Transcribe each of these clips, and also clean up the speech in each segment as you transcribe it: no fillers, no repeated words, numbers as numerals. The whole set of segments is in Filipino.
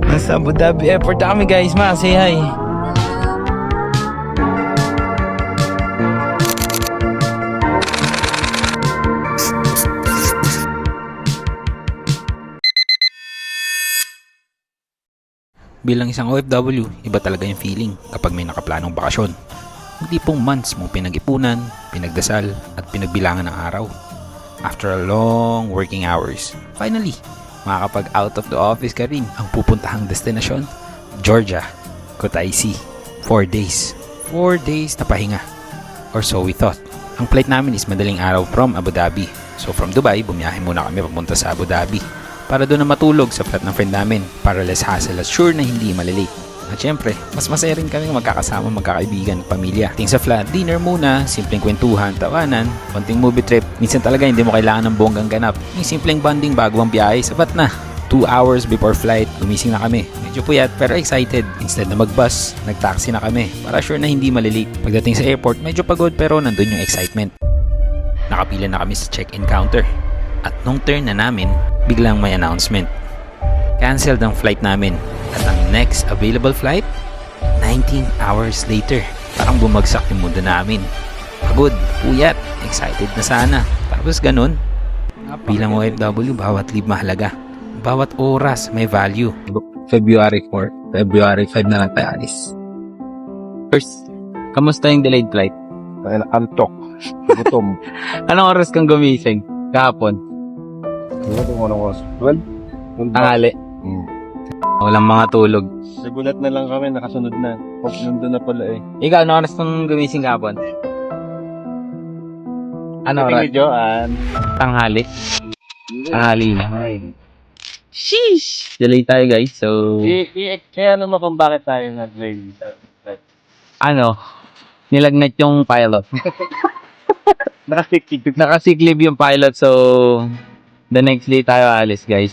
Nasa Abu Dhabi Airport na kami guys, say hi. Bilang isang OFW, iba talaga yung feeling kapag may nakaplanong bakasyon. Hindi pong months mong pinag-ipunan, pinagdasal at pinagbilangan ng araw. After a long working hours, finally, makakapag out of the office ka rin. Ang pupuntahang destinasyon, Georgia, Kutaisi. 4 days. 4 days na pahinga. Or so we thought. Ang flight namin is madaling araw from Abu Dhabi. So from Dubai, bumiyahe muna kami papunta sa Abu Dhabi para doon na matulog sa flat ng friend namin para less hassle at sure na hindi malilate. At syempre, mas masaya rin kami magkakasama, magkakaibigan, pamilya. Ting sa flat, dinner muna, simpleng kwentuhan, tawanan, konting movie trip. Minsan talaga hindi mo kailangan ng bonggang ganap. Yung simpleng bonding bago ang biyahe, sapat na. 2 hours before flight, gumising na kami. Medyo puyat pero excited. Instead na mag-bus, nag-taxi na kami para sure na hindi malilate. Pagdating sa airport, medyo pagod pero nandun yung excitement. Nakapila na kami sa check-in counter. At nung turn na namin, biglang may announcement. Canceled ang flight namin. At ang next available flight, 19 hours later. Parang bumagsak yung mundo namin. Pagod, puyat, excited na sana. Tapos ganun. Bilang OFW, bawat leave mahalaga. Bawat oras may value. February 4, February 5 na lang tayo alis. First, kamusta yung delayed flight? Antok. Gutom. Anong oras kang gumising? Kahapon? Anong oras? 12? Tanghali? Walang mga tulog. Nagulat na lang kami, nakasunod na. Oh, nandun na pala eh. Ikaw, anong oras kang gumising kahapon? Ano oras? Joanne. Tanghali? Tanghali na. Sheesh! Delay tayo guys, so... Kaya naman kung bakit tayo nag-delay. Ano? Nilagnat yung pilot. Nakasiklib yung pilot, so... The next day tayo alis guys.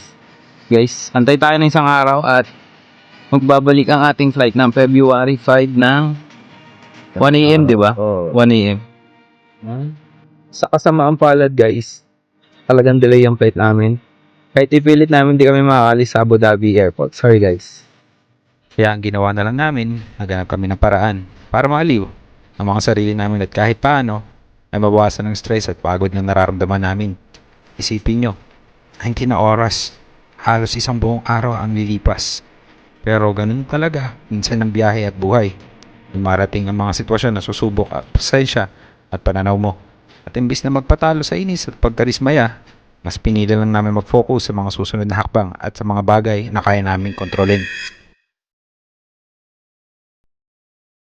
Guys, antay tayo ng isang araw at magbabalik ang ating flight ng February 5 ng 1 AM, di ba? Oo. 1 AM. Sa kasamaang palad guys, talagang delay ang flight namin. Kahit ipilit namin, di kami makakalis sa Abu Dhabi Airport. Sorry guys. Kaya ang ginawa na lang namin, naghanap kami ng paraan para maaliw ang mga sarili namin at kahit paano ay mabawasan ng stress at pagod na nararamdaman namin. Isipin nyo, 19 na oras, halos isang buong araw ang lilipas. Pero ganun talaga, minsan ang biyahe at buhay. Dumarating ang mga sitwasyon na susubok at pasensya at pananaw mo. At imbis na magpatalo sa inis at pagkarismaya, mas pinili lang namin mag-focus sa mga susunod na hakbang at sa mga bagay na kaya namin kontrolin.